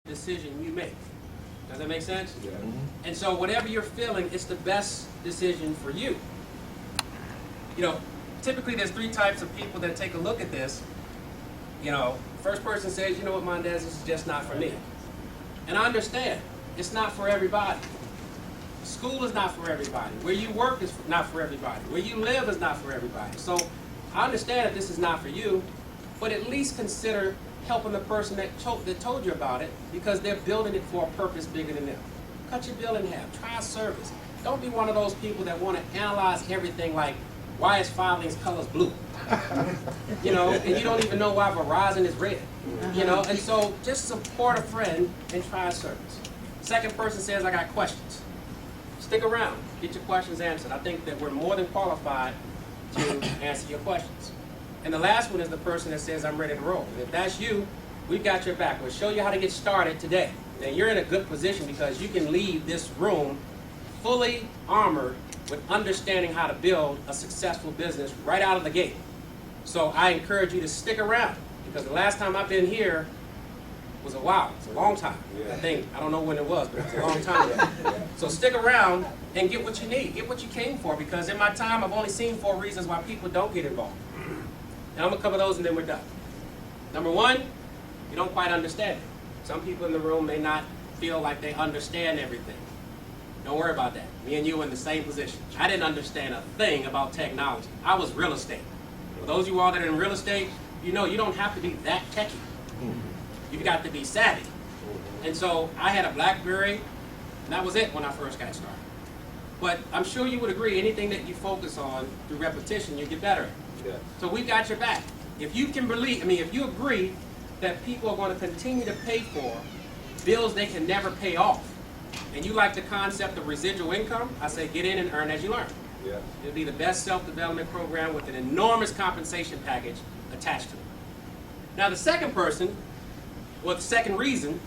decision you make. Does that make sense? Yeah. And so whatever you're feeling, it's the best decision for you. You know, typically there's three types of people that take a look at this. You know, first person says, you know what, Mondez, this is just not for me. And I understand, it's not for everybody. School is not for everybody. Where you work is not for everybody. Where you live is not for everybody. So I understand that this is not for you, but at least consider helping the person that told you about it, because they're building it for a purpose bigger than them. Cut your bill in half. Try a service. Don't be one of those people that want to analyze everything like, why is filings colors blue? You know, and you don't even know why Verizon is red. You know, and so just support a friend and try a service. Second person says, I got questions. Stick around. Get your questions answered. I think that we're more than qualified to answer your questions. And the last one is the person that says, I'm ready to roll. And if that's you, we've got your back. We'll show you how to get started today. Now, you're in a good position because you can leave this room fully armored with understanding how to build a successful business right out of the gate. So I encourage you to stick around, because the last time I've been here was a while. It's a long time. Yeah. I don't know when it was, but it's a long time ago. So stick around and get what you need. Get what you came for, because in my time, I've only seen 4 reasons why people don't get involved. And I'm going to cover those and then we're done. Number one, you don't quite understand it. Some people in the room may not feel like they understand everything. Don't worry about that. Me and you are in the same position. I didn't understand a thing about technology. I was real estate. For those of you all that are in real estate, you know you don't have to be that techie. You've got to be savvy. And so I had a BlackBerry, and that was it when I first got started. But I'm sure you would agree, anything that you focus on through repetition, you get better at. Yeah. So we've got your back. If you can believe, if you agree that people are going to continue to pay for bills they can never pay off, and you like the concept of residual income, I say get in and earn as you learn. Yeah. It'll be the best self-development program with an enormous compensation package attached to it. Now the second person, well, the second reason,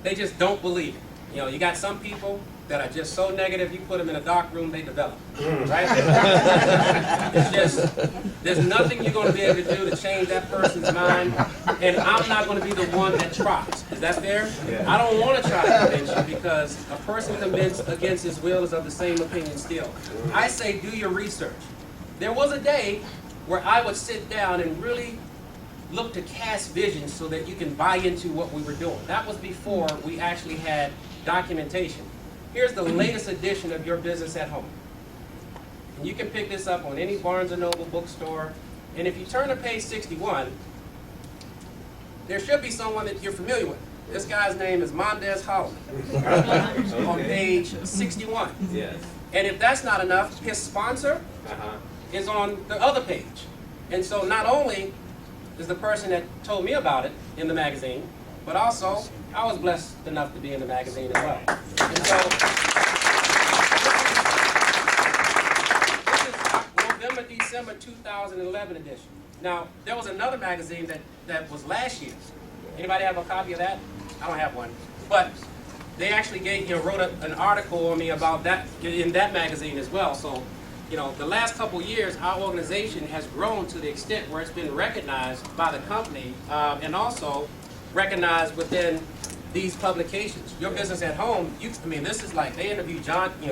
they just don't believe it. You know, you got some people that are just so negative, you put them in a dark room, they develop. Right? It's just, there's nothing you're going to be able to do to change that person's mind, and I'm not going to be the one that tries. Is that fair? Yeah. I don't want to try to convince you, because a person convinced against his will is of the same opinion still. I say do your research. There was a day where I would sit down and really look to cast vision so that you can buy into what we were doing. That was before we actually had documentation. Here's the latest edition of Your Business at Home. And you can pick this up on any Barnes & Noble bookstore. And if you turn to page 61, there should be someone that you're familiar with. This guy's name is Mondez Hollomon on page 61. Yes. And if that's not enough, his sponsor is on the other page. And so not only is the person that told me about it in the magazine, but also I was blessed enough to be in the magazine as well. And so this is November, December 2011 edition. Now, there was another magazine that was last year. Anybody have a copy of that? I don't have one. But they actually wrote an article on me about that in that magazine as well. So, you know, the last couple years, our organization has grown to the extent where it's been recognized by the company and also recognized within these publications. Your Business at Home, this is like, they interviewed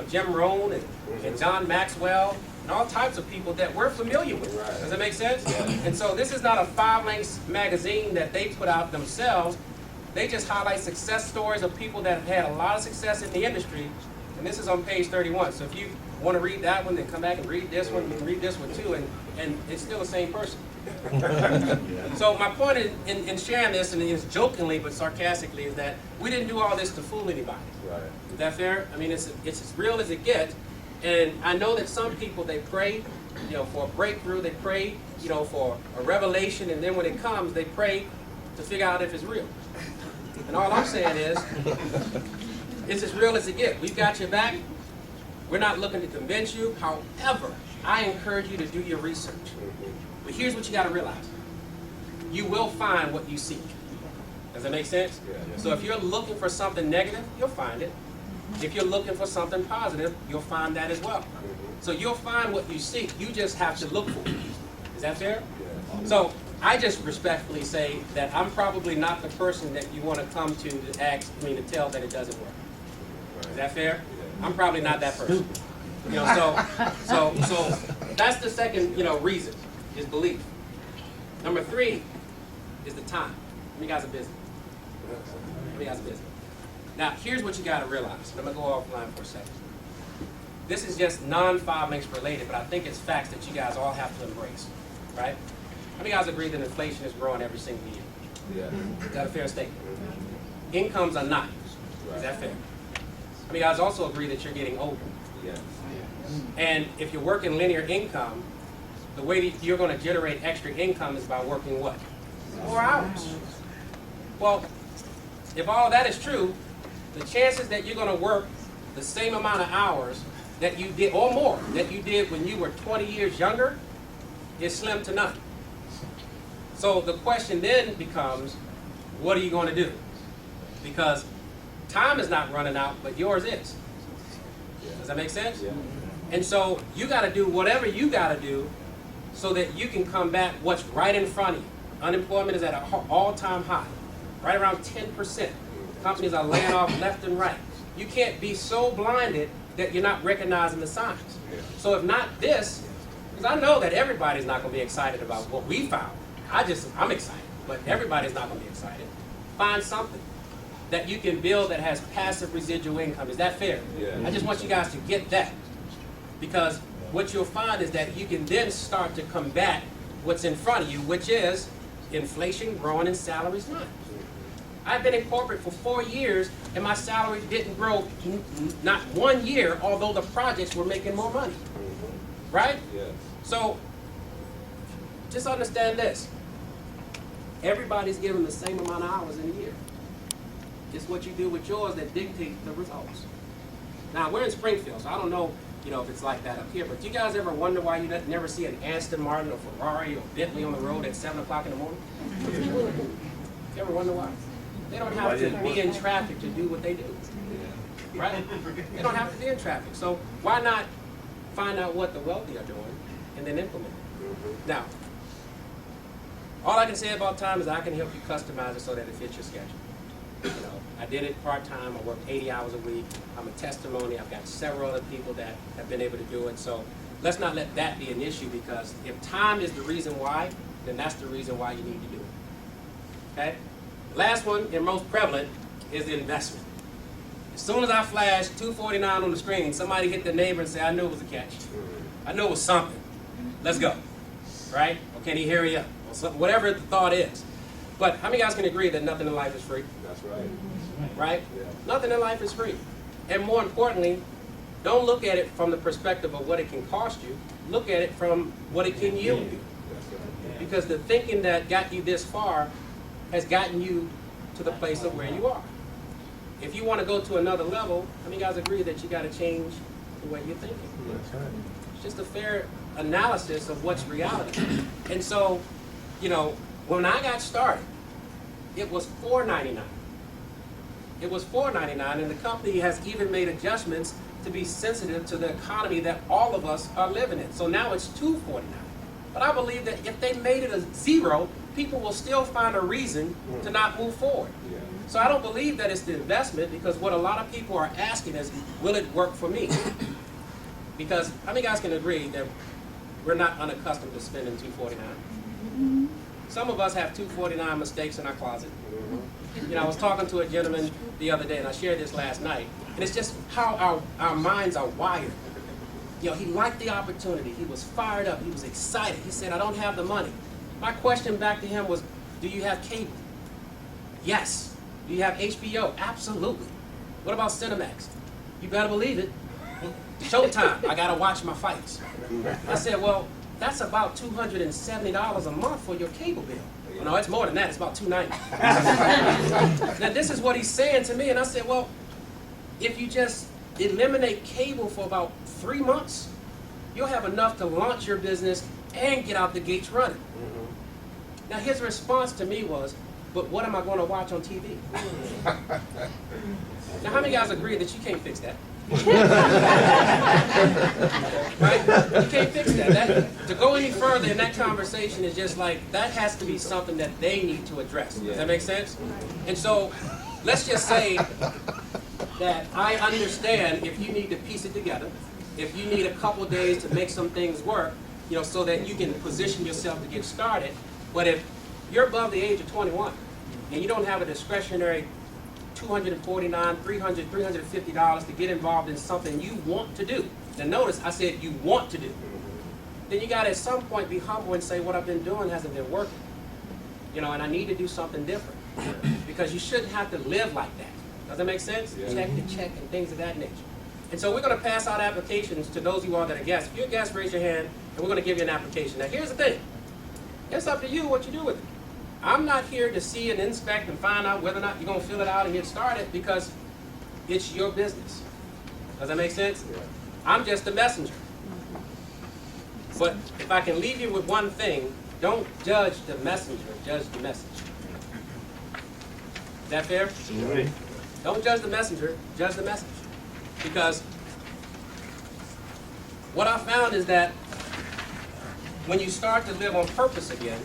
Jim Rohn and John Maxwell and all types of people that we're familiar with. Right. Does that make sense? Yeah. And so this is not a 5-length magazine that they put out themselves. They just highlight success stories of people that have had a lot of success in the industry. And this is on page 31. So if you want to read that one, then come back and read this one, and read this one too, and it's still the same person. So my point in sharing this, and it's jokingly but sarcastically, is that we didn't do all this to fool anybody. Right. Is that fair? It's as real as it gets. And I know that some people, they pray, for a breakthrough, they pray, for a revelation, and then when it comes, they pray to figure out if it's real. And all I'm saying is, it's as real as it gets. We've got your back. We're not looking to convince you. However, I encourage you to do your research. But here's what you got to realize. You will find what you seek. Does that make sense? Yeah. So if you're looking for something negative, you'll find it. If you're looking for something positive, you'll find that as well. So you'll find what you seek. You just have to look for it. Is that fair? Yeah. So I just respectfully say that I'm probably not the person that you want to come to to tell that it doesn't work. Is that fair? I'm probably not that person. You know, so that's the second, reason, is belief. Number 3 is the time. How many guys are busy? How many guys are busy? Now, here's what you got to realize. I'm going to go offline for a second. This is just non-file links related, but I think it's facts that you guys all have to embrace, right? How many guys agree that inflation is growing every single year? Yeah. Is that a fair statement? Incomes are not. Is that fair? How many guys also agree that you're getting older? Yes. And if you're working linear income, the way that you're going to generate extra income is by working what? More hours. Well, if all of that is true, the chances that you're going to work the same amount of hours that you did, or more, that you did when you were 20 years younger, is slim to none. So the question then becomes, what are you going to do? Because time is not running out, but yours is. Does that make sense? Yeah. And so you got to do whatever you got to do so that you can combat what's right in front of you. Unemployment is at an all-time high, right around 10%. Companies are laying off left and right. You can't be so blinded that you're not recognizing the signs. So if not this, because I know that everybody's not going to be excited about what we found. I'm excited, but everybody's not going to be excited. Find something that you can build that has passive residual income. Is that fair? Yeah. I just want you guys to get that. Because what you'll find is that you can then start to combat what's in front of you, which is inflation growing and salaries not. I've been in corporate for 4 years, and my salary didn't grow not 1 year, although the projects were making more money. Right? Yes. So, just understand this. Everybody's given the same amount of hours in a year. It's what you do with yours that dictates the results. Now, we're in Springfield, so I don't know, if it's like that up here, but do you guys ever wonder why you never see an Aston Martin or Ferrari or Bentley on the road at 7 o'clock in the morning? You ever wonder why? They don't have to be in traffic to do what they do, right? They don't have to be in traffic. So why not find out what the wealthy are doing and then implement it? Now, all I can say about time is I can help you customize it so that it fits your schedule. I did it part-time. I worked 80 hours a week. I'm a testimony. I've got several other people that have been able to do it. So let's not let that be an issue, because if time is the reason why, then that's the reason why you need to do it. Okay? Last one, and most prevalent, is the investment. As soon as I flashed 249 on the screen, somebody hit the neighbor and said, I knew it was a catch. I knew it was something. Let's go. Right? Or can he hurry up? Or something, whatever the thought is. But how many guys can agree that nothing in life is free? That's right. Right? Yeah. Nothing in life is free. And more importantly, don't look at it from the perspective of what it can cost you. Look at it from what it can yield you. Because the thinking that got you this far has gotten you to the place of where you are. If you want to go to another level, how many guys agree that you got to change the way you're thinking? That's right. It's just a fair analysis of what's reality. And so, when I got started, it was $4.99. It was $4.99, and the company has even made adjustments to be sensitive to the economy that all of us are living in. So now it's $2.49. But I believe that if they made it a zero, people will still find a reason to not move forward. Yeah. So I don't believe that it's the investment, because what a lot of people are asking is, will it work for me? Because how many guys can agree that we're not unaccustomed to spending $2.49? Some of us have $2.49 mistakes in our closet. I was talking to a gentleman the other day, and I shared this last night, and it's just how our minds are wired. He liked the opportunity. He was fired up. He was excited. He said, I don't have the money. My question back to him was, do you have cable? Yes. Do you have HBO? Absolutely. What about Cinemax? You better believe it. Showtime. I got to watch my fights. I said, well, that's about $270 a month for your cable bill. Well, no, it's more than that. It's about $290. Now, this is what he's saying to me, and I said, well, if you just eliminate cable for about 3 months, you'll have enough to launch your business and get out the gates running. Now, his response to me was, but what am I going to watch on TV? Now, how many guys agree that you can't fix that? Right? You can't fix that. To go any further in that conversation is just like, that has to be something that they need to address. Does that make sense? And so, let's just say that I understand if you need to piece it together, if you need a couple days to make some things work, you know, so that you can position yourself to get started. But if you're above the age of 21 and you don't have a discretionary $249, $300, $350 to get involved in something you want to do. Now notice I said you want to do. Then you got to at some point be humble and say what I've been doing hasn't been working. You know, and I need to do something different. Because you shouldn't have to live like that. Does that make sense? Yeah. Check to check and things of that nature. And so we're going to pass out applications to those of you all that are guests. If you're a guest, raise your hand, and we're going to give you an application. Now here's the thing. It's up to you what you do with it. I'm not here to see and inspect and find out whether or not you're going to fill it out and get started, because it's your business. Does that make sense? Yeah. I'm just a messenger. But if I can leave you with one thing, don't judge the messenger, judge the message. Is that fair? Mm-hmm. Don't judge the messenger, judge the message. Because what I found is that when you start to live on purpose again,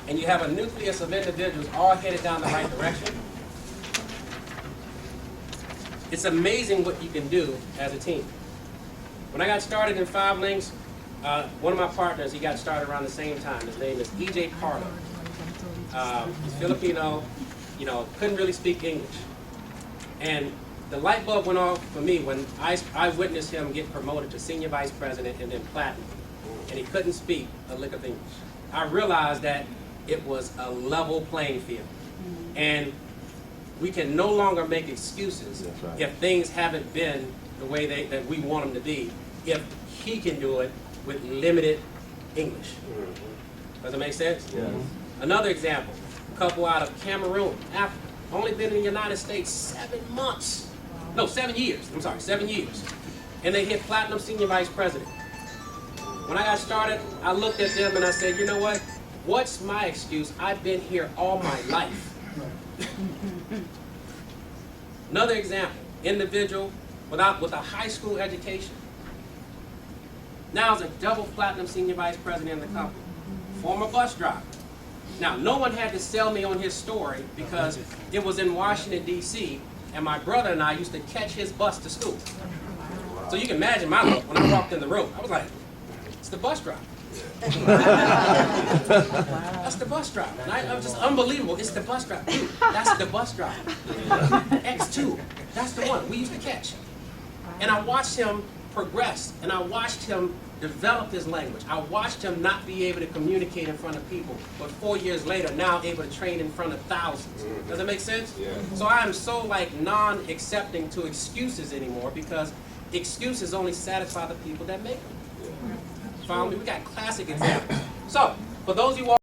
and you have a nucleus of individuals all headed down the right direction, it's amazing what you can do as a team. When I got started in 5 Links, one of my partners, he got started around the same time. His name is Ricardo. He's Filipino, you know, couldn't really speak English. And the light bulb went off for me when I witnessed him get promoted to senior vice president and then platinum. And he couldn't speak a lick of English. I realized that it was a level playing field. And we can no longer make excuses if things haven't been the way that we want them to be, if he can do it with limited English. Does it make sense? Yeah. Another example, a couple out of Cameroon, Africa, only been in the United States 7 months. No, 7 years. I'm sorry, 7 years. And they hit platinum senior vice president. When I got started, I looked at them and I said, you know what? What's my excuse? I've been here all my life. Another example, individual with a high school education. Now is a double platinum senior vice president of the company. Former bus driver. Now, no one had to sell me on his story because it was in Washington, D.C., and my brother and I used to catch his bus to school. So you can imagine my look when I walked in the room. I was like, it's the bus driver. That's the bus driver. And I'm just unbelievable. It's the bus driver. Dude, that's the bus driver. X2, that's the one we used to catch. And I watched him progress, and I watched him develop his language. I watched him not be able to communicate in front of people, but 4 years later, now able to train in front of thousands. Does that make sense? Yeah. So I am so like non-accepting to excuses anymore, because excuses only satisfy the people that make them. Yeah. Follow me? We got classic examples. So, for those of you all